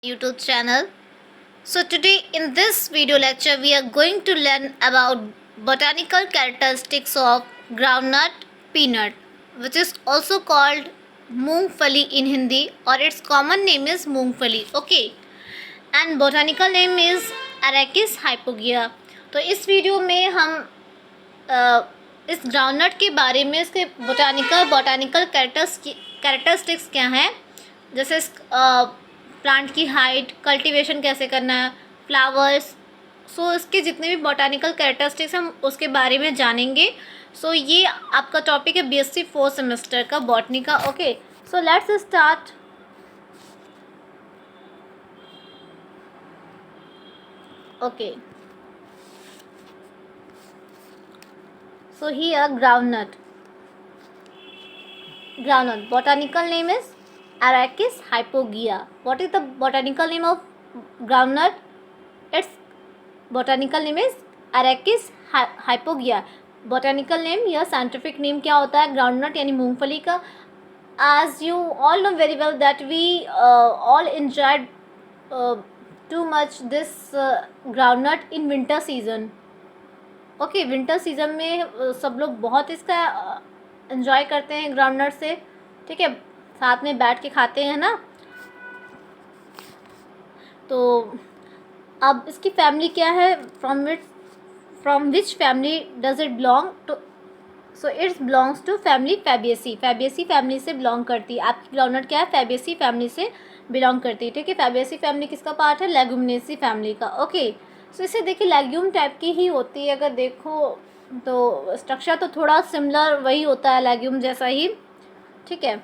YouTube channel. So today in this video lecture we are going to learn about botanical characteristics of groundnut peanut, which is also called मूंगफली in Hindi, or its common name is मूंगफली. Okay, and botanical name is Arachis hypogea. तो इस video में हम इस groundnut के बारे में इसके बॉटानिकल कैरेक्टरिस्टिक्स क्या हैं, जैसे इस प्लांट की हाइट, कल्टीवेशन कैसे करना है, फ्लावर्स, सो इसके जितने भी बॉटानिकल कैरेक्टरिस्टिक्स हम उसके बारे में जानेंगे. सो ये आपका टॉपिक है बीएससी 4 सेमेस्टर का बॉटनी का. Okay, so let's start. Okay, so here groundnut botanical name is Arachis hypogea. What is the botanical name of groundnut? Its botanical name is Arachis hypogea. botanical name या scientific name क्या होता है groundnut यानी मूंगफली का? As you all know very well that we all enjoyed too much this groundnut in winter season. Okay, winter season में सब लोग बहुत इसका एंजॉय करते हैं ग्राउंडनट से. ठीक है, साथ में बैठ के खाते हैं ना. तो अब इसकी फैमिली क्या है, from which family does it belong to? So it's belongs to family Fabaceae. Fabaceae family से बिलोंग करती है. आपकी ग्राउंडनट क्या है, फैबियसी फैमिली से बिलोंग करती है. ठीक है, फैबियसी फैमिली किसका पार्ट है, लेगुमिनेसी फैमिली का. ओके, सो इसे देखिए लेग्यूम टाइप की ही होती है. अगर देखो तो स्ट्रक्चर तो थोड़ा सिमिलर वही होता है, लेग्यूम जैसा ही. ठीक है,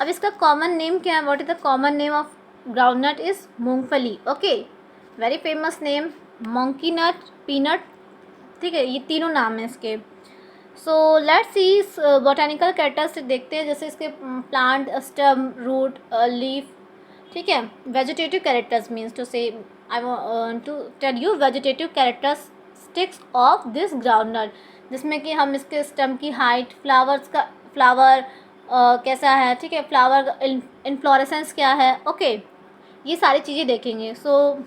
अब इसका कॉमन नेम क्या है, what is the common name of groundnut is moongphali. Okay, very famous name, monkey nut, peanut. ठीक है, ये तीनों नाम हैं इसके. So let's see botanical characteristic देखते हैं, जैसे इसके प्लांट, स्टेम, रूट, लीफ. ठीक है, vegetative characters means to say I want to tell you vegetative characteristics of this groundnut, जिसमें कि हम इसके स्टेम की हाइट, फ्लावर कैसा है. ठीक है, फ्लावर इन्फ्लोरेसेंस क्या है. ओके, ये सारी चीज़ें देखेंगे. So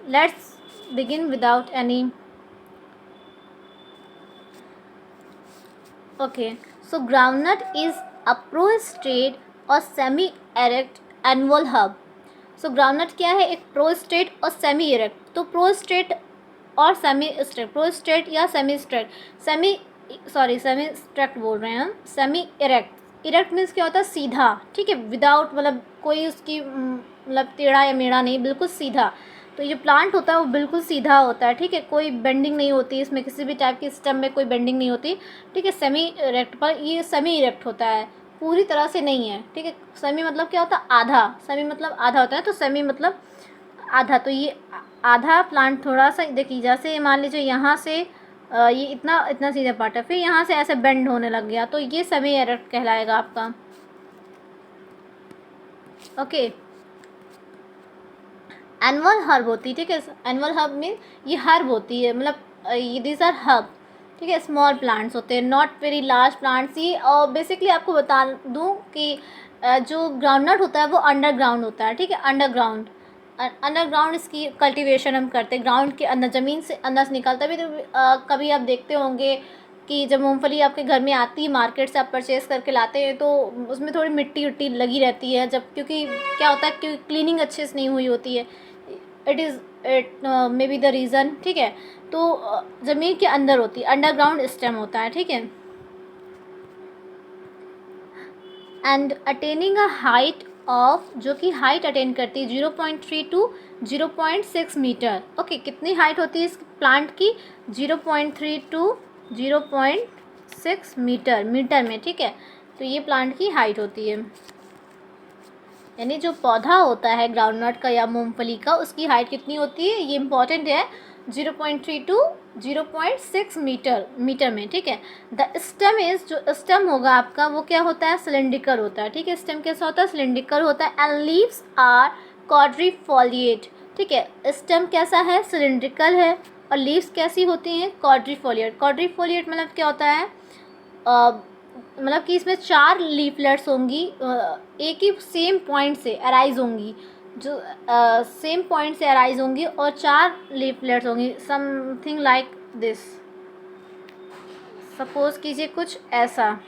let's begin without any. Okay, so groundnut is a prostate और सेमी एरेक्ट एनुअल हर्ब. सो ग्राउंडनट क्या है, एक प्रोस्ट्रेट और सेमी इरेक्ट. तो प्रोस्ट्रेट और सेमी स्ट्रेट, प्रोस्ट्रेट या सेमी स्ट्रेट, सेमी स्ट्रेट बोल रहे हैं हम, सेमी इरेक्ट. इरेक्ट मीन्स क्या होता है, सीधा. ठीक है, विदाउट मतलब कोई उसकी मतलब टेढ़ा या मेढ़ा नहीं, बिल्कुल सीधा. तो ये जो प्लांट होता है वो बिल्कुल सीधा होता है. ठीक है, कोई बेंडिंग नहीं होती इसमें, किसी भी टाइप की स्टेम में कोई बेंडिंग नहीं होती. ठीक है, सेमी इरेक्ट पर ये सेमी इरेक्ट होता है, पूरी तरह से नहीं है. ठीक है, सेमी मतलब क्या होता है, आधा. सेमी मतलब आधा होता है, तो सेमी मतलब आधा. तो ये आधा प्लांट थोड़ा सा देखिए, जैसे मान लीजिए यहाँ से ये इतना सीधा पार्ट है, फिर यहाँ से ऐसे बेंड होने लग गया, तो ये सेमी एरेक्ट कहलाएगा आपका. ओके, एनुअल हर्ब होती है. ठीक है, एनुअल हर्ब मीन ये हर्ब होती है, मतलब ये दीज आर हर्ब. ठीक है, स्मॉल प्लांट्स होते हैं, नॉट वेरी लार्ज प्लांट्स. ये और बेसिकली आपको बता दूं कि जो ग्राउंडनट होता है वो अंडरग्राउंड होता है. ठीक है, अंडरग्राउंड इसकी कल्टीवेशन हम करते हैं, ग्राउंड के अंदर, ज़मीन से अंदर से निकलता है. तो कभी आप देखते होंगे कि जब मूंगफली आपके घर में आती है, मार्केट से आप परचेज़ करके लाते हैं, तो उसमें थोड़ी मिट्टी उट्टी लगी रहती है, जब क्योंकि क्या होता है कि क्लीनिंग अच्छे से नहीं हुई होती है. It may be the reason. ठीक है, तो ज़मीन के अंदर होती है, अंडरग्राउंड स्टेम होता है. ठीक है, and attaining a height of, जो कि हाइट अटेन करती है 0.3 टू 0.6 मीटर. ओके, कितनी हाइट होती है इस प्लांट की, 0.3 टू 0.6 मीटर में. ठीक है, तो ये प्लांट की हाइट होती है, यानी जो पौधा होता है ग्राउंडनट का या मूंगफली का, उसकी हाइट कितनी होती है, ये इंपॉर्टेंट है, 0.3 टू 0.6 मीटर में. ठीक है, द स्टेम इज, जो स्टेम होगा आपका वो क्या होता है, सिलेंड्रिकल होता है. ठीक है, स्टेम कैसा होता है, सिलेंड्रिकल होता है. And leaves are quadrifoliate. ठीक है, स्टेम कैसा है, सिलेंड्रिकल है, और लीव्स कैसी होती हैं, क्वाड्रिफोलिएट. क्वाड्रिफोलिएट मतलब क्या होता है, मतलब कि इसमें 4 लीफलेट्स होंगी, एक ही सेम पॉइंट से अराइज होंगी. जो सेम पॉइंट से अराइज होंगी और 4 लीफलेट्स होंगी, समथिंग लाइक दिस। सपोज कीजिए कुछ ऐसा,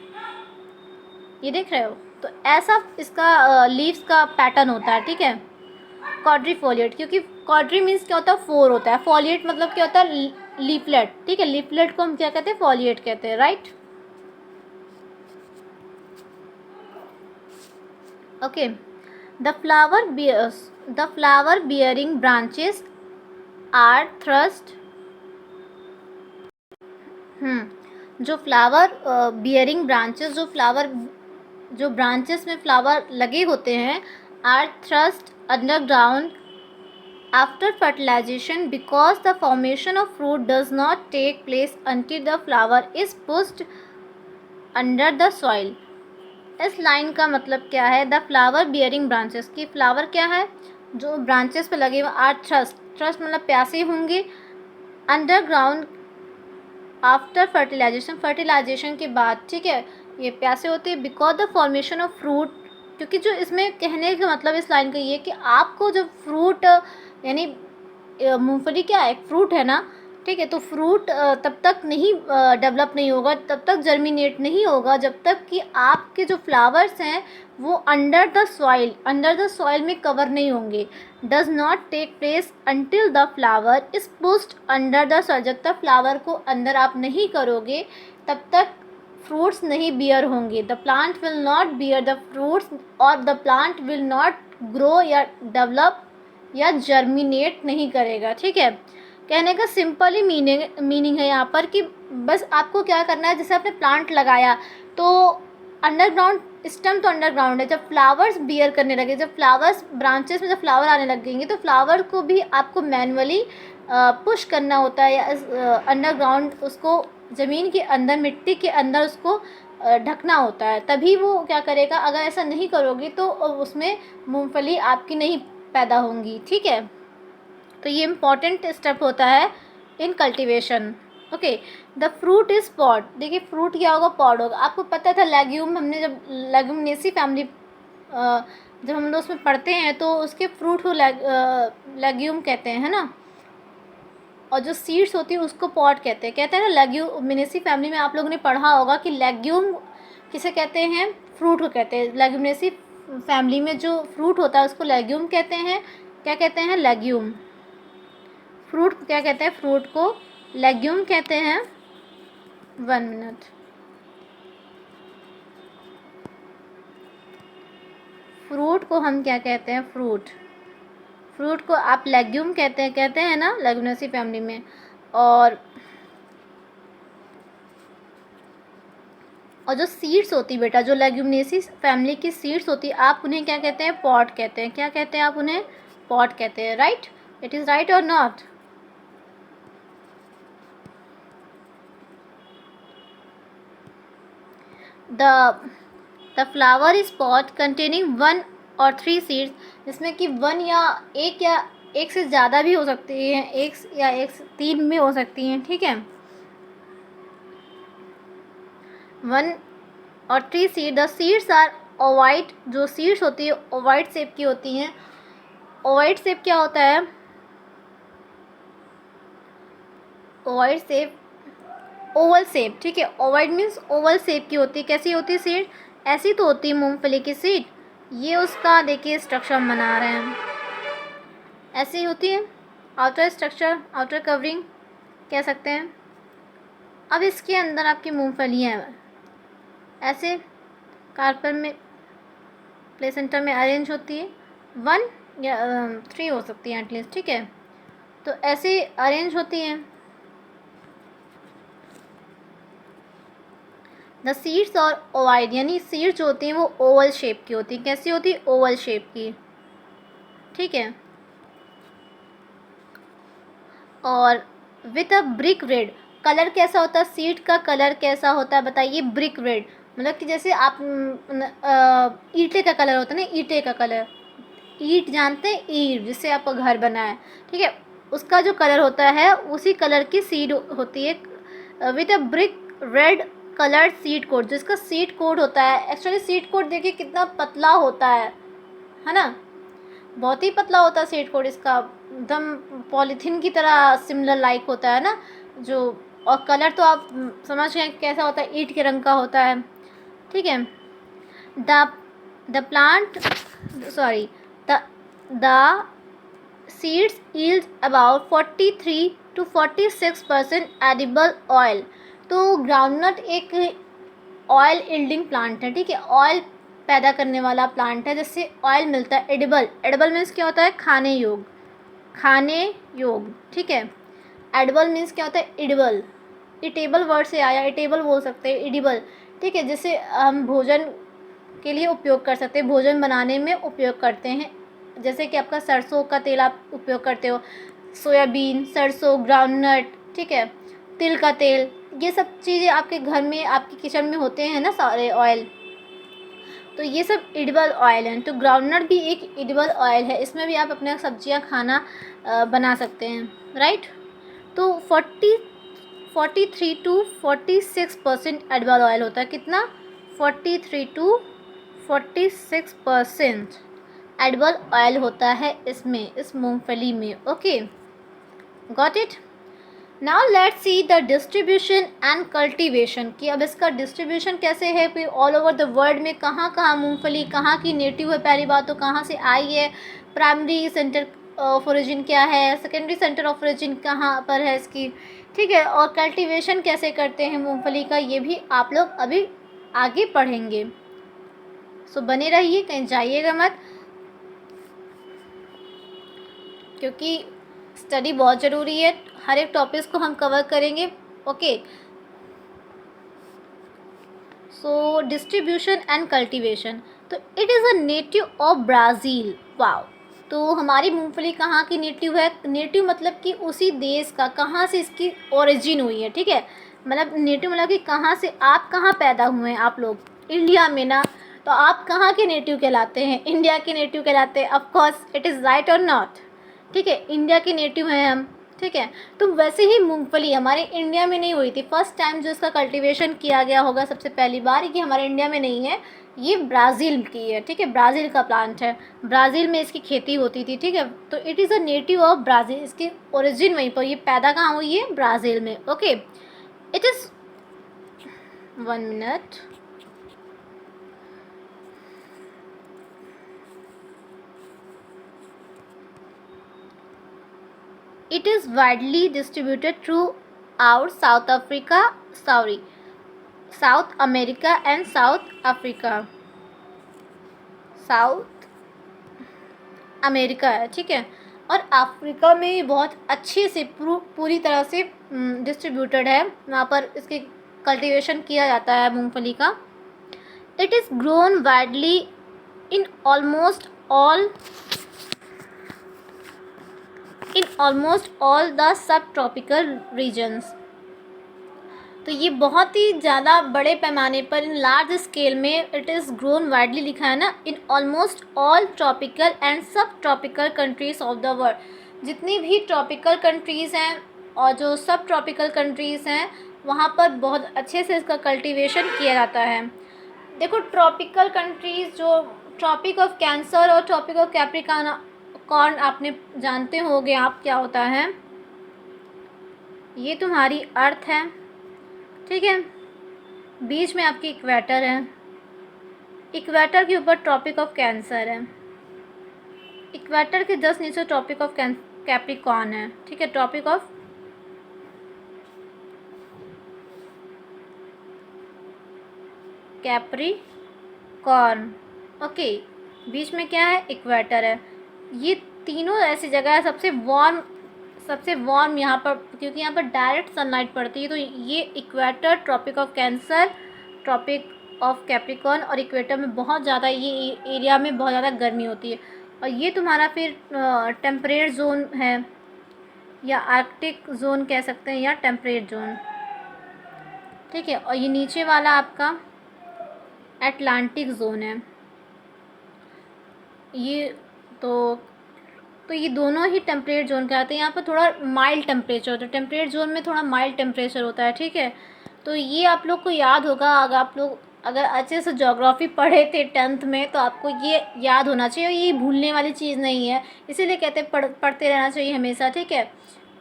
ये देख रहे हो, तो ऐसा इसका लीव्स का पैटर्न होता है, ठीक है। क्वाड्रीफोलिएट, क्योंकि क्वाड्री मीन्स क्या होता है, 4 होता है, फोलिएट मतलब क्या होता है, लीफलेट, ठीक है। लीफलेट को हम क्या कहते हैं, फोलिएट कहते हैं, right. Okay, the flower bearing branches are thrust. जो फ्लावर बियरिंग ब्रांचेस, जो ब्रांचेस में फ्लावर लगे होते हैं, are thrust underground after fertilization because the formation of fruit does not take place until the flower is pushed under the soil. इस line का मतलब क्या है, द फ्लावर बियरिंग ब्रांचेस की फ्लावर क्या है, जो ब्रांचेस पे लगे हुए आर थ्रस्ट, थ्रस्ट मतलब प्यासे होंगे, अंडरग्राउंड आफ्टर फर्टिलाइजेशन, फर्टिलाइजेशन के बाद, ठीक है, ये प्यासे होते हैं, because the formation of fruit, क्योंकि जो इसमें कहने का मतलब इस लाइन का ये कि आपको जब फ्रूट, यानी मूंगफली क्या है, फ्रूट है ना, ठीक है, तो फ्रूट तब तक नहीं डेवलप नहीं होगा, तब तक जर्मिनेट नहीं होगा जब तक कि आपके जो फ्लावर्स हैं वो अंडर द सॉइल में कवर नहीं होंगे। Does not take place until the flower is pushed under the soil, जब तक फ्लावर को अंदर आप नहीं करोगे तब तक फ्रूट्स नहीं बियर होंगे। The plant will not bear the fruits, और the plant will not grow या डेवलप या जर्मिनेट नहीं करेगा, ठीक है। कहने का सिंपल ही मीनिंग है यहाँ पर कि बस आपको क्या करना है, जैसे आपने प्लांट लगाया तो अंडरग्राउंड, स्टेम तो अंडरग्राउंड है, जब फ्लावर्स बियर करने लगे, जब फ्लावर्स ब्रांचेस में जब फ्लावर आने लगेंगे तो फ्लावर को भी आपको मैनुअली पुश करना होता है, या अंडरग्राउंड उसको ज़मीन के अंदर, मिट्टी के अंदर उसको ढकना होता है, तभी वो क्या करेगा। अगर ऐसा नहीं करोगे तो उसमें मूंगफली आपकी नहीं पैदा होंगी, ठीक है। तो ये इम्पॉर्टेंट स्टेप होता है in cultivation. Okay, the fruit is pod, देखिए फ्रूट क्या होगा, पॉड होगा। आपको पता था लेग्यूम, हमने जब लेग्यूमिनेसी फैमिली जब हम लोग उसमें पढ़ते हैं तो उसके फ्रूट को लेग्यूम कहते हैं, है ना, और जो सीड्स होती है उसको पॉड कहते हैं ना। लेग्यूमिनेसी फैमिली में आप लोगों ने पढ़ा होगा कि लेग्यूम किसे कहते हैं, फ्रूट को कहते हैं। लेग्यूमिनेसी फैमिली में जो फ्रूट होता है उसको लेग्यूम कहते हैं। क्या कहते हैं, लेग्यूम। फ्रूट क्या कहते हैं, फ्रूट को लेग्यूम कहते हैं। 1 मिनट, फ्रूट को हम क्या कहते हैं, फ्रूट को आप लेग्यूम कहते हैं ना लेग्यूमिनेसी फैमिली में। और जो सीड्स होती बेटा, जो लेग्यूमिनेसी फैमिली की सीड्स होती है, आप उन्हें क्या कहते हैं, पॉड कहते हैं। क्या कहते हैं आप उन्हें, पॉड कहते हैं, राइट। इट इज़ राइट और not. The flower is pot containing 1 और 3 सीड्स, जिसमें कि 1 या एक से ज़्यादा भी हो सकती हैं, 3 भी हो सकती हैं, ठीक है। 1 और 3 सीड, द सीड्स आर ओवाइट, जो सीड्स होती है ओवाइट शेप की होती हैं। ओवाइट शेप क्या होता है, ओवाइट शेप, ओवल शेप, ठीक है। ओवाइड मीन्स ओवल शेप की होती है। कैसी होती है सीड, ऐसी तो होती है मूंगफली की सीड। ये उसका देखिए स्ट्रक्चर बना रहे हैं, ऐसी होती है आउटर स्ट्रक्चर, आउटर कवरिंग कह सकते हैं। अब इसके अंदर आपकी मूंगफलियाँ ऐसे कार्पेल में, प्लेसेंटा में अरेंज होती है। 1 या 3 हो सकती हैं एटलीस्ट, ठीक है। तो ऐसे अरेंज होती हैं। द सीड्स और ओवाइड, यानी सीड्स जो होती हैं वो ओवल शेप की होती हैं। कैसी होती है, ओवल शेप की, ठीक है। और with a brick red, colour कैसा होता है, सीड का कलर कैसा होता है बताइए, ब्रिक रेड, मतलब कि जैसे आप ईंटे का कलर होता है ना, ईंटे का कलर, ईंट जानते हैं, ईंट जिससे आपका घर बना है, ठीक है, उसका जो कलर होता है उसी कलर की सीड होती है। With a brick red coloured seed code, जिसका सीड कोड होता है, एक्चुअली सीड कोड देखिए कितना पतला होता है ना। बहुत ही पतला होता है सीड कोड इसका, एकदम पॉलीथीन की तरह सिमिलर लाइक होता है ना जो, और कलर तो आप समझ गए कैसा होता है, ईंट के रंग का होता है, ठीक है। The plant sorry the seeds yield about 43 to 46% edible oil। तो ग्राउंडनट एक ऑयल यील्डिंग प्लांट है, ठीक है, ऑयल पैदा करने वाला प्लांट है जिससे ऑयल मिलता है। एडिबल, एडिबल मीन्स क्या होता है, खाने योग, खाने योग, ठीक है। एडिबल मीन्स क्या होता है, इडिबल, इटेबल वर्ड से आया, इटेबल बोल सकते हैं, इडिबल, ठीक है, जिसे हम भोजन के लिए उपयोग कर सकते हैं, भोजन बनाने में उपयोग करते हैं। जैसे कि आपका सरसों का तेल आप उपयोग करते हो, सोयाबीन, सरसों, ग्राउंडनट, ठीक है, तिल का तेल, ये सब चीज़ें आपके घर में, आपके किचन में होते हैं ना सारे ऑयल, तो ये सब एडिबल ऑयल हैं। तो ग्राउंडनट भी एक एडिबल ऑयल है, इसमें भी आप अपने सब्जियां खाना बना सकते हैं, राइट। तो 43 टू 46% एडिबल ऑयल होता है, कितना, 43 टू 46% एडिबल ऑयल होता है इसमें, इस मूंगफली में, okay, got it. Now let's see the distribution and cultivation, कि अब इसका डिस्ट्रीब्यूशन कैसे है, कोई ऑल ओवर द वर्ल्ड में कहाँ कहाँ मूंगफली कहाँ की नेटिव है, पहली बात तो कहाँ से आई है, प्राइमरी सेंटर ऑफ ओरिजिन क्या है, सेकेंडरी सेंटर ऑफ ओरिजिन कहाँ पर है इसकी, ठीक है, और कल्टीवेशन कैसे करते हैं मूंगफली का, ये भी आप लोग अभी आगे पढ़ेंगे। सो बने रहिए, कहीं जाइएगा मत, क्योंकि स्टडी बहुत ज़रूरी है, हर एक टॉपिक्स को हम कवर करेंगे, okay. So distribution and cultivation, तो it is a native of Brazil, wow. तो हमारी मूंगफली कहाँ की नेटिव है, नेटिव मतलब कि उसी देश का, कहाँ से इसकी ओरिजिन हुई है, ठीक है, मतलब नेटिव मतलब कि कहाँ से, आप कहाँ पैदा हुए हैं, आप लोग इंडिया में ना, तो आप कहाँ के नेटिव कहलाते हैं, इंडिया के नेटिव कहलाते हैं, of course it is right और नॉट, ठीक है, इंडिया के नेटिव हैं हम, ठीक है। तो वैसे ही मूंगफली हमारे इंडिया में नहीं हुई थी, फर्स्ट टाइम जो इसका कल्टीवेशन किया गया होगा सबसे पहली बार, कि हमारे इंडिया में नहीं है, ये ब्राज़ील की है, ठीक है, ब्राज़ील का प्लांट है, ब्राज़ील में इसकी खेती होती थी, ठीक है। तो it is a native of Brazil, इसकी ओरिजिन वहीं पर, ये पैदा कहाँ हुई है, ब्राज़ील में, okay. It is 1 minute, it is widely distributed throughout South America and South Africa, south America है, ठीक है, और अफ्रीका में बहुत अच्छे से पूरी तरह से डिस्ट्रीब्यूटेड है, वहाँ पर इसकी कल्टीवेशन किया जाता है मूंगफली का। It is grown widely in almost all the subtropical regions. तो ये बहुत ही ज़्यादा बड़े पैमाने पर, इन लार्ज स्केल में, इट इज़ ग्रोन वाइडली लिखा है ना, in almost all tropical and subtropical countries of the world. जितनी भी ट्रॉपिकल कंट्रीज़ हैं और जो सब ट्रॉपिकल कंट्रीज़ हैं, वहाँ पर बहुत अच्छे से इसका कल्टीवेशन किया जाता है। देखो ट्रॉपिकल कंट्रीज़, जो ट्रॉपिक ऑफ कैंसर और ट्रॉपिक ऑफ कैप्रिकॉर्न आपने जानते होंगे आप क्या होता है, ये तुम्हारी अर्थ है, ठीक है, बीच में आपकी इक्वेटर है, इक्वेटर के ऊपर ट्रॉपिक ऑफ कैंसर है, इक्वेटर के जस्ट नीचे ट्रॉपिक ऑफ कैप्रिकॉर्न है, ठीक है, ट्रॉपिक ऑफ कैप्रिकॉर्न, ओके, बीच में क्या है, इक्वेटर है। ये तीनों ऐसी जगह है, सबसे वार्म यहाँ पर, क्योंकि यहाँ पर डायरेक्ट सनलाइट पड़ती है। तो ये equator, Tropic of Cancer, Tropic of Capricorn, और इक्वेटर में बहुत ज़्यादा, ये एरिया में बहुत ज़्यादा गर्मी होती है। और ये तुम्हारा फिर टेम्परेट जोन है, या आर्कटिक जोन कह सकते हैं, या टेम्परेट जोन, ठीक है। और ये नीचे वाला आपका अटलांटिक जोन है। ये तो ये दोनों ही टेम्परेट जोन के आते हैं। यहाँ पर थोड़ा माइल्ड टेम्परेचर होता है, टेम्परेट जोन में थोड़ा माइल्ड टेम्परेचर होता है, ठीक है। तो ये आप लोग को याद होगा, अगर आप लोग अगर अच्छे से ज्योग्राफी पढ़े थे 10th में तो आपको ये याद होना चाहिए, ये भूलने वाली चीज़ नहीं है। इसीलिए कहते हैं पढ़ते रहना चाहिए हमेशा, ठीक है।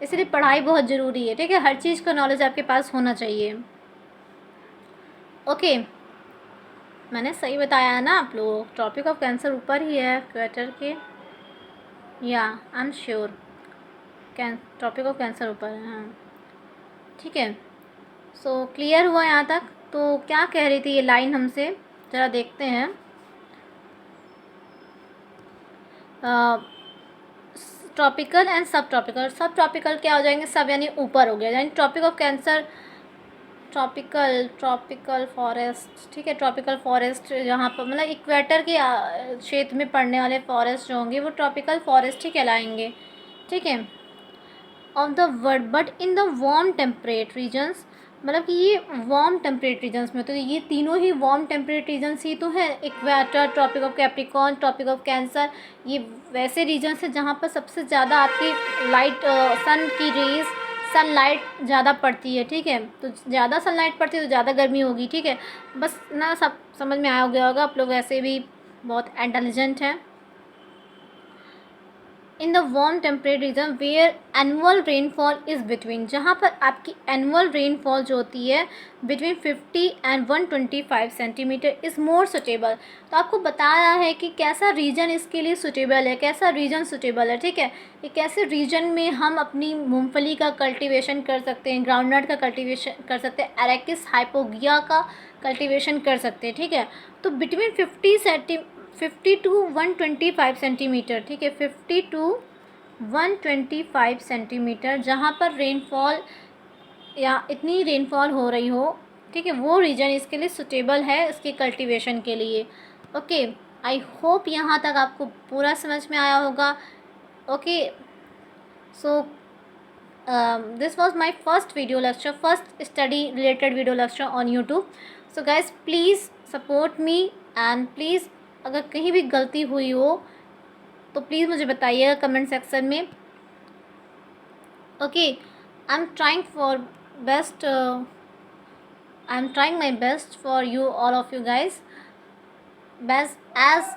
इसलिए पढ़ाई बहुत ज़रूरी है, ठीक है। हर चीज़ का नॉलेज आपके पास होना चाहिए। ओके, मैंने सही बताया है ना आप लोग? ट्रॉपिक ऑफ कैंसर ऊपर ही है इक्वेटर के, या I am sure Tropic of Cancer ऊपर है, हाँ ठीक है। सो क्लियर हुआ यहाँ तक? तो क्या कह रही थी ये लाइन हमसे, ज़रा देखते हैं। Tropical and subtropical. Subtropical क्या हो जाएंगे? सब यानी ऊपर हो गया, यानी Tropic of Cancer tropical forest, ठीक है। ट्रॉपिकल फॉरेस्ट जहाँ पर मतलब इक्वेटर के क्षेत्र में पड़ने वाले फॉरेस्ट जो होंगे वो ट्रॉपिकल फॉरेस्ट ही कहलाएंगे, ठीक है। Of the world, but in the warm temperate regions, मतलब कि ये वार्म टेम्परेट रीजन्स में, तो ये तीनों ही वार्म टेम्परेट रीजन्स ही तो है। Equator, Tropic of Capricorn, Tropic of Cancer, ये वैसे रीजन्स हैं जहाँ पर सबसे ज़्यादा आपकी लाइट सन की रेज, सनलाइट ज़्यादा पड़ती है, ठीक है। तो ज़्यादा सनलाइट पड़ती है तो ज़्यादा गर्मी होगी, ठीक है। बस ना, सब समझ में आया गया होगा, आप लोग वैसे भी बहुत इंटेलिजेंट हैं। In the warm temperate region where annual rainfall is between, जहाँ पर आपकी एनुअल रेनफॉल जो होती है between 50 and 125 centimetre is more suitable. तो आपको बताया है कि कैसा रीजन इसके लिए सुटेबल है, कैसा रीजन सुटेबल है, ठीक है। ये कैसे रीजन में हम अपनी मूंगफली का कल्टीवेशन कर सकते हैं, ग्राउंडनट का कल्टीवेशन कर सकते हैं, एरेकिस हाइपोगिया का कल्टीवेशन कर सकते हैं, ठीक है। तो बिटवीन 50 टू 125 सेंटीमीटर, ठीक है, 50 टू 125 सेंटीमीटर जहाँ पर रेनफॉल या इतनी रेनफॉल हो रही हो, ठीक है, वो रीजन इसके लिए सुटेबल है इसके कल्टीवेशन के लिए। ओके, आई होप यहाँ तक आपको पूरा समझ में आया होगा। Okay, so this was my first video lecture, first study related video lecture on YouTube. So guys, please support me and please अगर कहीं भी गलती हुई हो तो प्लीज़ मुझे बताइएगा कमेंट सेक्शन में। Okay, I am trying for best, I am trying my best for you, all of you guys. best as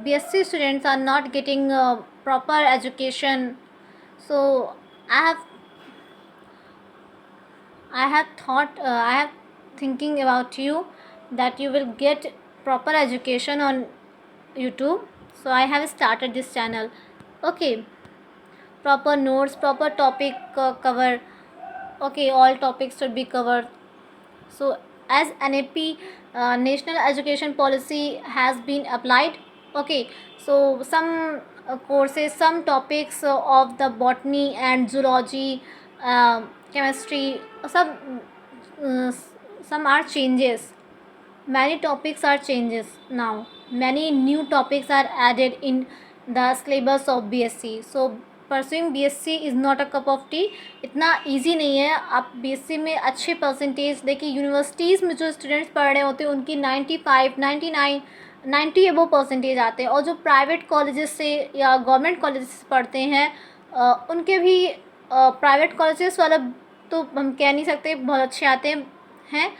BSc students are not getting proper education, so I have thought, I have thinking about you that you will get proper education on YouTube. So I have started this channel. Okay, proper notes, proper topic cover. Okay, all topics should be covered. So as NAP, National Education Policy has been applied. Okay, so some courses, some topics of the botany and zoology, chemistry, some are changes. Many topics are changes now. Many new topics are added in the syllabus of BSc. So pursuing BSc is not a cup of T. इतना easy नहीं है। आप BSc में अच्छे percentage देखिए, universities में जो students पढ़ रहे होते हैं उनकी 95, 99, 90 एबो परसेंटेज आते हैं, और जो प्राइवेट कॉलेजेस से या गवर्नमेंट कॉलेजेस से पढ़ते हैं उनके भी प्राइवेट कॉलेजेस वाला तो हम कह नहीं सकते बहुत अच्छे आते हैं,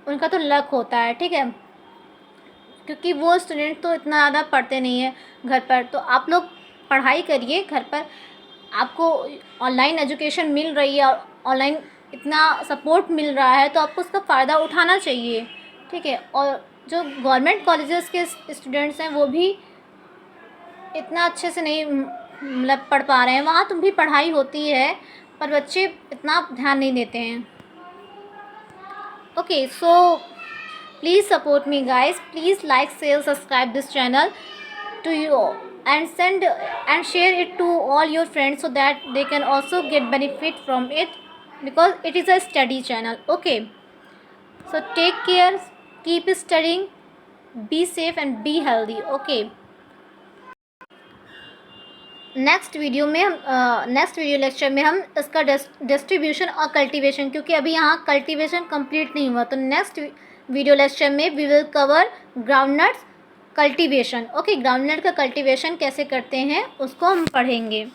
उनका तो लक होता है, ठीक है, क्योंकि वो स्टूडेंट तो इतना ज़्यादा पढ़ते नहीं है घर पर। तो आप लोग पढ़ाई करिए घर पर, आपको ऑनलाइन एजुकेशन मिल रही है और ऑनलाइन इतना सपोर्ट मिल रहा है तो आपको उसका फ़ायदा उठाना चाहिए, ठीक है। और जो गवर्नमेंट कॉलेजेस के स्टूडेंट्स हैं वो भी इतना अच्छे से नहीं मतलब पढ़ पा रहे हैं, वहाँ तो भी पढ़ाई होती है पर बच्चे इतना ध्यान नहीं देते हैं। Okay, so please support me guys, please like, share, subscribe this channel to you and send and share it to all your friends so that they can also get benefit from it, because it is a study channel. Okay, so take care, keep studying, be safe and be healthy. Okay, next video में हम next video lecture में हम इसका distribution और cultivation, क्योंकि अभी यहाँ cultivation complete नहीं हुआ, तो नेक्स्ट वीडियो लेक्चर में we will cover groundnuts cultivation. Okay, groundnut का कल्टीवेशन कैसे करते हैं उसको हम पढ़ेंगे।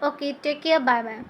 Okay, take care, bye bye.